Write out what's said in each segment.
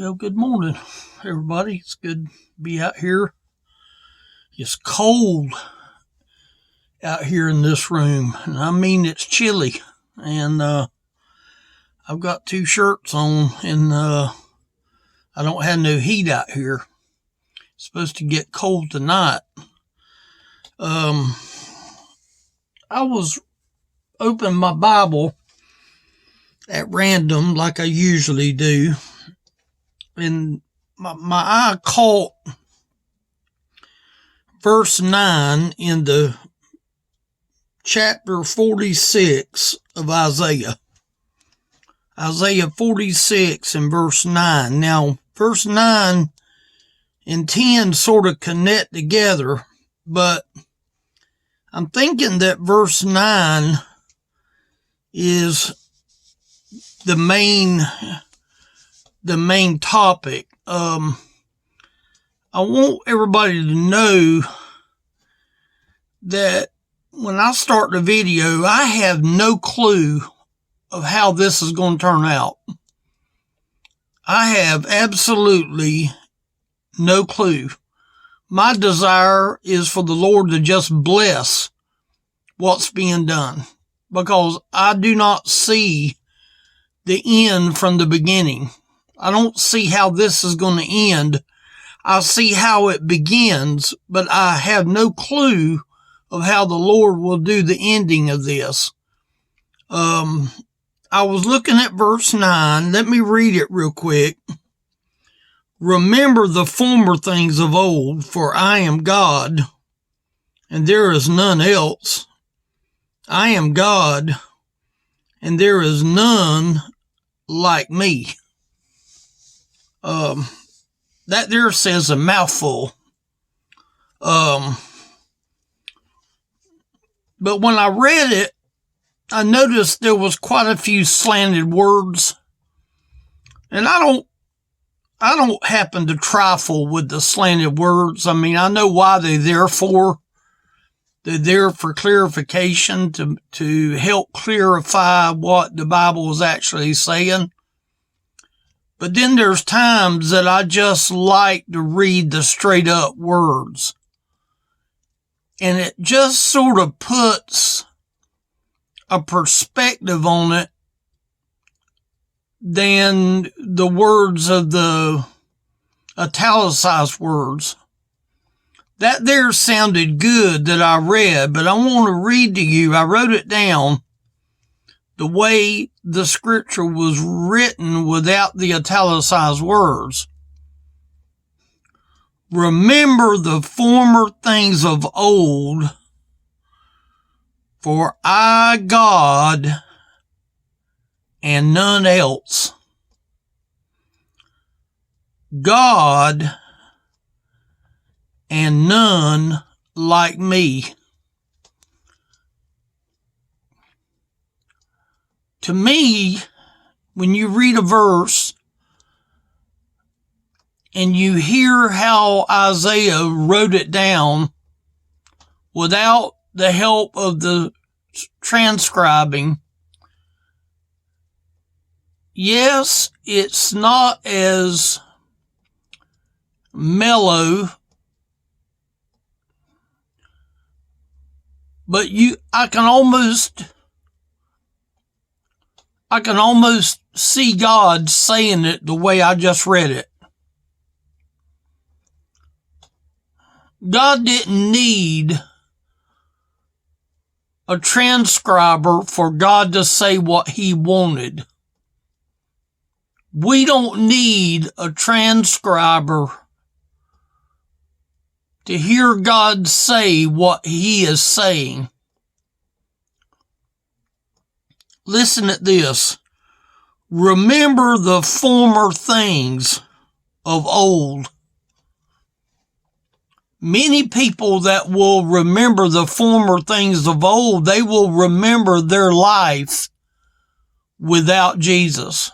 Well, good morning, everybody. It's good to be out here. It's cold out here in this room, and I mean it's chilly. And I've got two shirts on, and I don't have no heat out here. It's supposed to get cold tonight. I was opening my Bible at random, like I usually do, and my eye caught verse 9 in the chapter 46 of Isaiah. Isaiah 46 and verse 9. Now, verse 9 and 10 sort of connect together, but I'm thinking that verse 9 is the main topic. I want everybody to know that when I start the video, I have no clue of how this is going to turn out. I have absolutely no clue. My desire is for the Lord to just bless what's being done, because I do not see the end from the beginning. I don't see how this is going to end. I see how it begins, but I have no clue of how the Lord will do the ending of this. I was looking at verse 9. Let me read it real quick. Remember the former things of old, for I am God, and there is none else. I am God, and there is none like me. That there says a mouthful. But when I read it, I noticed there was quite a few slanted words. And I don't happen to trifle with the slanted words. I mean, I know why they're there for. They're there for clarification, to help clarify what the Bible is actually saying. But then there's times that I just like to read the straight up words. And it just sort of puts a perspective on it than the words of the italicized words. That there sounded good that I read, but I want to read to you. I wrote it down the way the scripture was written without the italicized words. Remember the former things of old, for I, God, and none else. God, and none like me. To me, when you read a verse and you hear how Isaiah wrote it down without the help of the transcribing, yes, it's not as mellow, but I can almost see God saying it the way I just read it. God didn't need a transcriber for God to say what he wanted. We don't need a transcriber to hear God say what he is saying. Listen at this. Remember the former things of old. Many people that will remember the former things of old, they will remember their life without Jesus.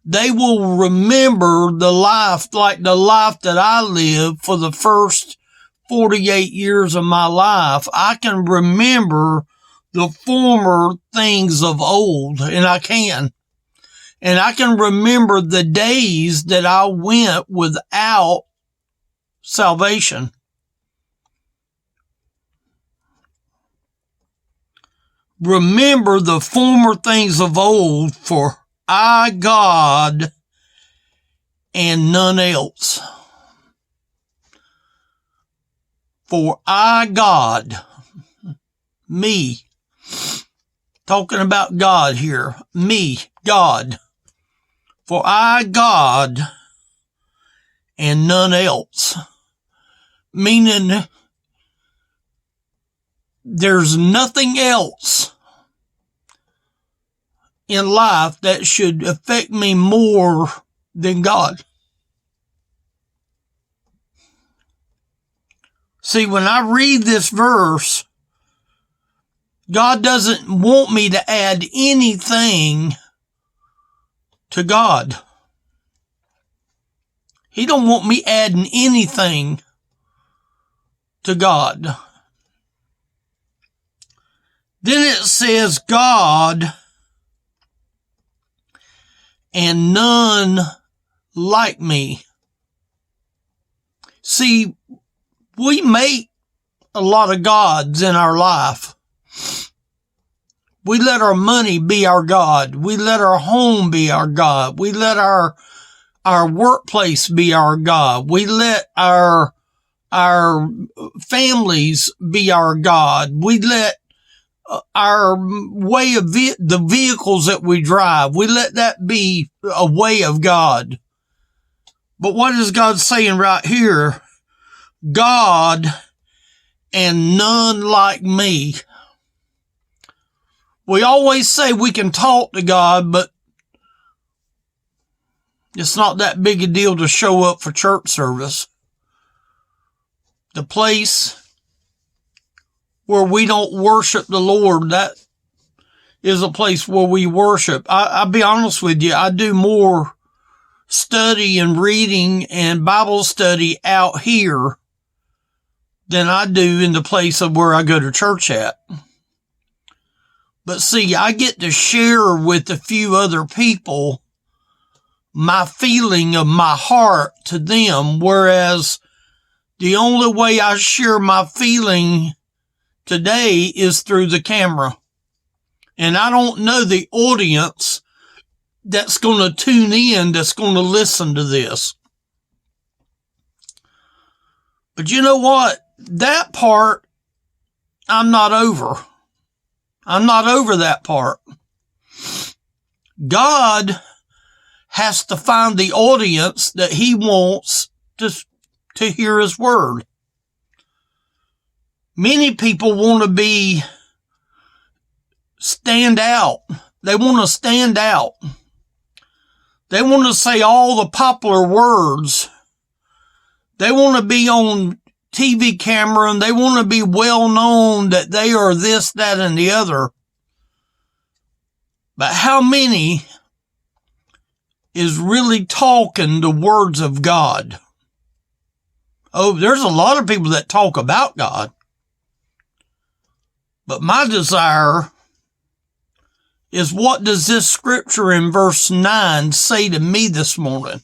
They will remember the life like the life that I lived for the first 48 years of my life. I can remember the former things of old, and I can. And I can remember the days that I went without salvation. Remember the former things of old, for I, God, and none else. For I, God, me, talking about God here, me, God. For I, God, and none else. Meaning, there's nothing else in life that should affect me more than God. See, when I read this verse, God doesn't want me to add anything to God. He don't want me adding anything to God. Then it says God and none like me. See, we make a lot of gods in our life. We let our money be our God. We let our home be our God. We let our workplace be our God. We let our families be our God. We let our way of the vehicles that we drive, we let that be a way of God. But what is God saying right here? God and none like me. We always say we can talk to God, but it's not that big a deal to show up for church service. The place where we don't worship the Lord, that is a place where we worship. I'll be honest with you, I do more study and reading and Bible study out here than I do in the place of where I go to church at. But see, I get to share with a few other people my feeling of my heart to them, whereas the only way I share my feeling today is through the camera. And I don't know the audience that's going to tune in, that's going to listen to this. But you know what? That part, I'm not over. I'm not over that part. God has to find the audience that he wants to hear his word. Many people want to stand out. They want to stand out. They want to say all the popular words. They want to be on TV camera and they want to be well known that they are this, that, and the other. But how many is really talking the words of God? Oh, there's a lot of people that talk about God. But my desire is, what does this scripture in verse 9 say to me this morning?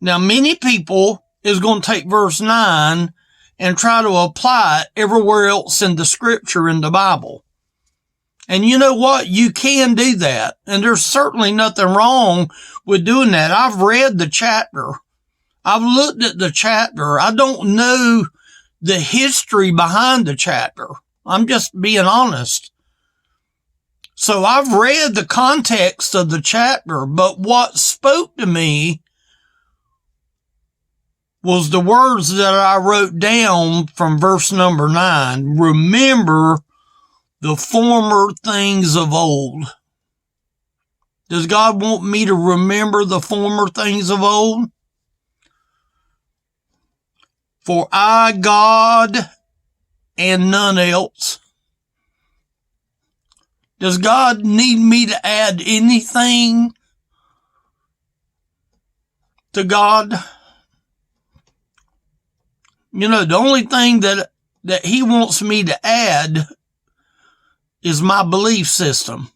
Now, many people is going to take verse 9 and try to apply it everywhere else in the scripture in the Bible. And you know what? You can do that. And there's certainly nothing wrong with doing that. I've read the chapter. I've looked at the chapter. I don't know the history behind the chapter. I'm just being honest. So I've read the context of the chapter, but what spoke to me was the words that I wrote down from verse number 9. Remember the former things of old. Does God want me to remember the former things of old? For I, God, and none else. Does God need me to add anything to God? You know, the only thing that he wants me to add is my belief system.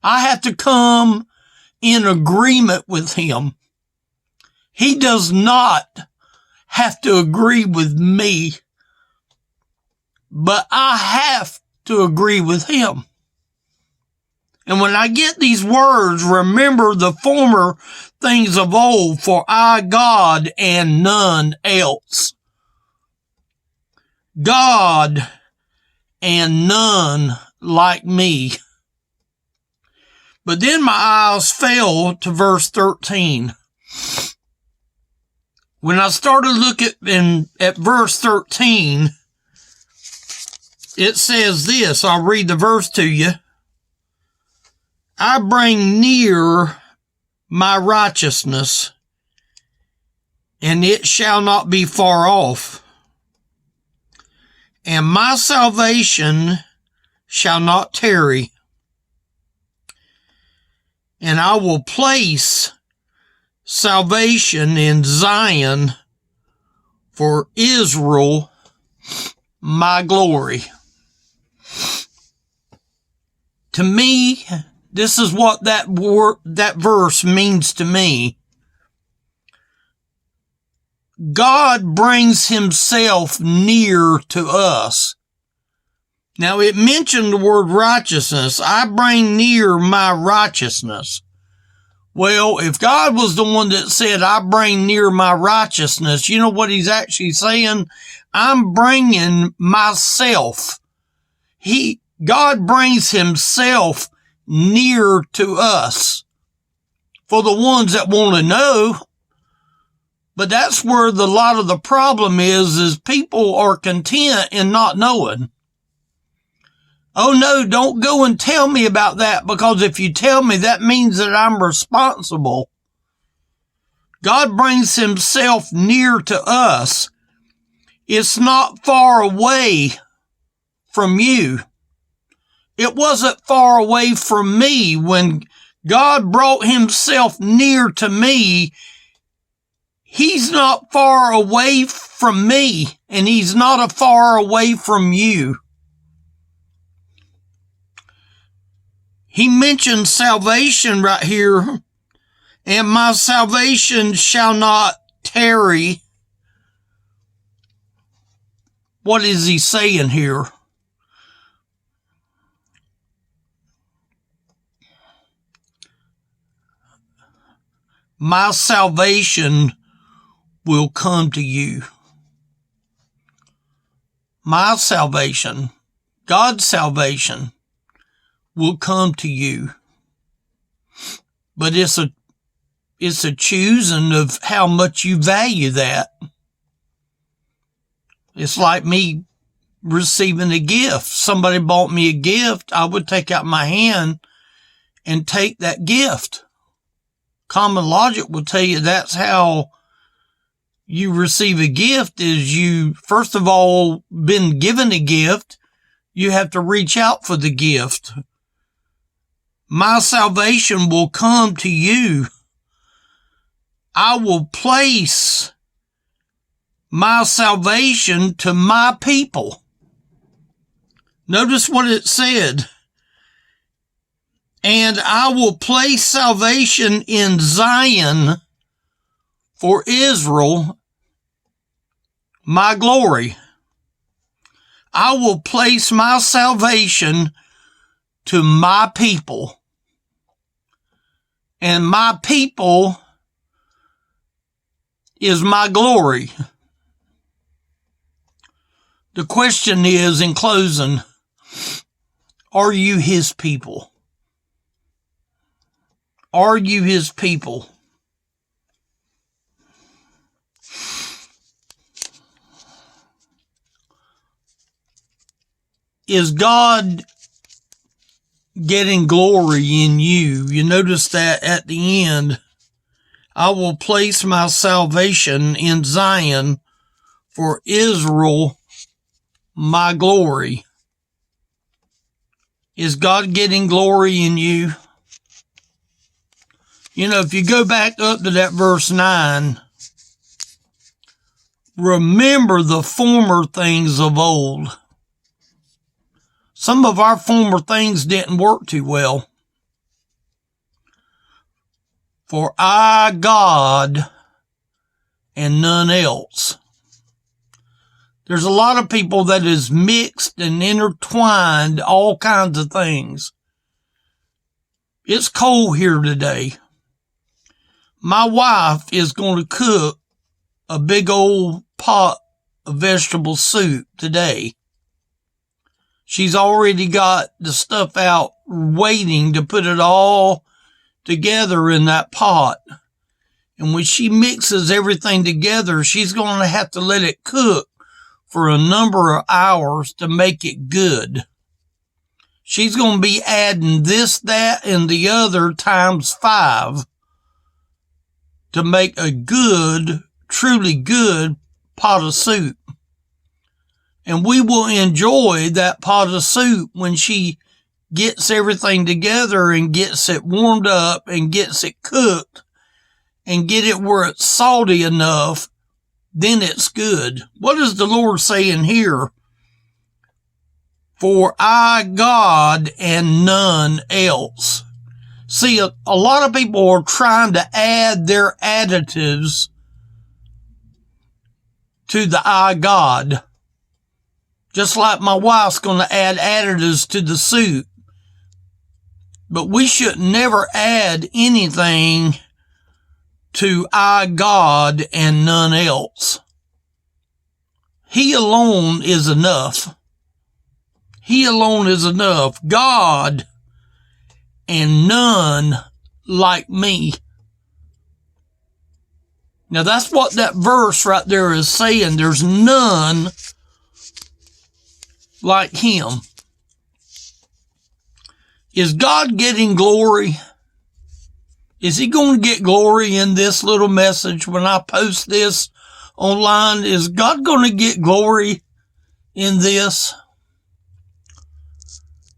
I have to come in agreement with him. He does not have to agree with me, but I have to agree with him. And when I get these words, remember the former things of old, for I, God, and none else. God and none like me. But then my eyes fell to verse 13. When I started looking at verse 13, it says this. I'll read the verse to you. I bring near my righteousness, and it shall not be far off. And my salvation shall not tarry. And I will place salvation in Zion for Israel, my glory. To me, this is what that verse means to me. God brings himself near to us. Now, it mentioned the word righteousness. I bring near my righteousness. Well, if God was the one that said, I bring near my righteousness, you know what he's actually saying? I'm bringing myself. God brings himself near to us for the ones that want to know. But that's where the lot of the problem is people are content in not knowing. Oh no, don't go and tell me about that, because if you tell me, that means that I'm responsible. God brings himself near to us. It's not far away from you. It wasn't far away from me. When God brought himself near to me, he's not far away from me, and he's not far away from you. He mentioned salvation right here, and my salvation shall not tarry. What is he saying here? My salvation will come to you. My salvation, God's salvation, will come to you. But it's a choosing of how much you value that. It's like me receiving a gift. Somebody bought me a gift, I would take out my hand and take that gift. Common logic will tell you that's how you receive a gift, is you, first of all, been given a gift, you have to reach out for the gift. My salvation will come to you. I will place my salvation to my people. Notice what it said. And I will place salvation in Zion for Israel, my glory. I will place my salvation to my people. And my people is my glory. The question is, in closing, are you his people? Are you his people? Is God getting glory in you? You notice that at the end, I will place my salvation in Zion for Israel, my glory. Is God getting glory in you? You know, if you go back up to that verse 9, remember the former things of old. Some of our former things didn't work too well. For I, God, and none else. There's a lot of people that is mixed and intertwined all kinds of things. It's cold here today. My wife is going to cook a big old pot of vegetable soup today. She's already got the stuff out waiting to put it all together in that pot. And when she mixes everything together, she's going to have to let it cook for a number of hours to make it good. She's going to be adding this, that, and the other times 5 to make a good, truly good pot of soup. And we will enjoy that pot of soup when she gets everything together and gets it warmed up and gets it cooked and get it where it's salty enough. Then it's good. What is the Lord saying here? For I, God, and none else. See, a lot of people are trying to add their additives to the I, God. Just like my wife's going to add additives to the soup. But we should never add anything to I, God, and none else. He alone is enough. He alone is enough. God and none like me. Now that's what that verse right there is saying. There's none like him. Is God getting glory? Is he going to get glory in this little message when I post this online? Is God going to get glory in this?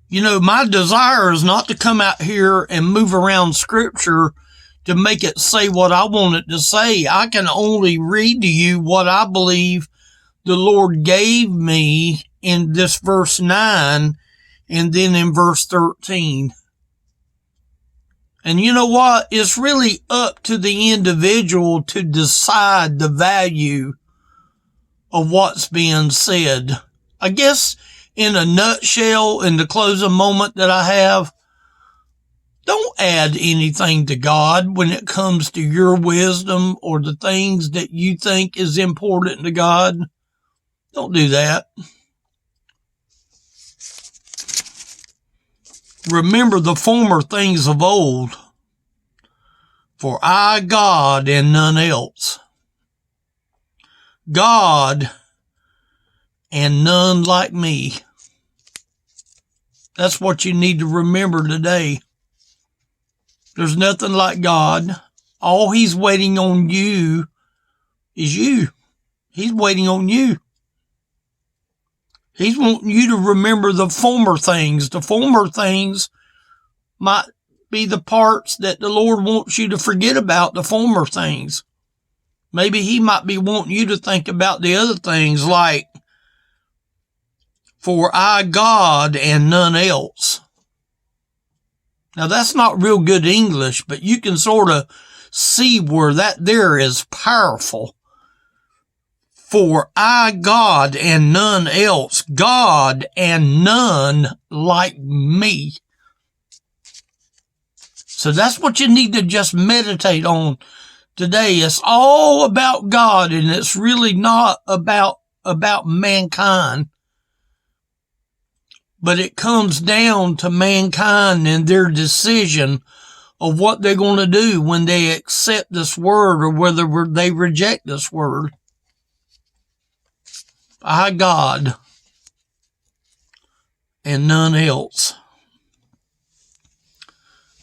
You know, my desire is not to come out here and move around scripture to make it say what I want it to say. I can only read to you what I believe the Lord gave me in this verse 9 and then in verse 13. And you know what? It's really up to the individual to decide the value of what's being said. I guess in a nutshell, in the closing moment that I have, don't add anything to God when it comes to your wisdom or the things that you think is important to God. Don't do that. Remember the former things of old. For I, God, and none else. God and none like me. That's what you need to remember today. There's nothing like God. All he's waiting on you is you. He's waiting on you. He's wanting you to remember the former things. The former things might be the parts that the Lord wants you to forget about, the former things. Maybe he might be wanting you to think about the other things like, for I, God, and none else. Now that's not real good English, but you can sort of see where that there is powerful. For I, God, and none else. God and none like me. So that's what you need to just meditate on today. It's all about God, and it's really not about mankind. But it comes down to mankind and their decision of what they're going to do when they accept this word or whether they reject this word. I, God, and none else.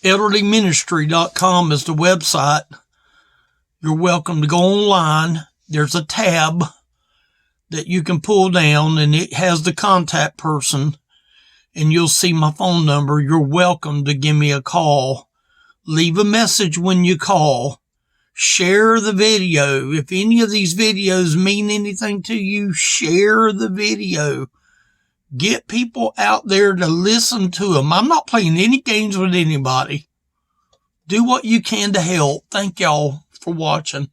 ElderlyMinistry.com is the website. You're welcome to go online. There's a tab that you can pull down and it has the contact person and you'll see my phone number. You're welcome to give me a call. Leave a message when you call. Share the video. If any of these videos mean anything to you, share the video. Get people out there to listen to them. I'm not playing any games with anybody. do what you can to help. Thank y'all for watching.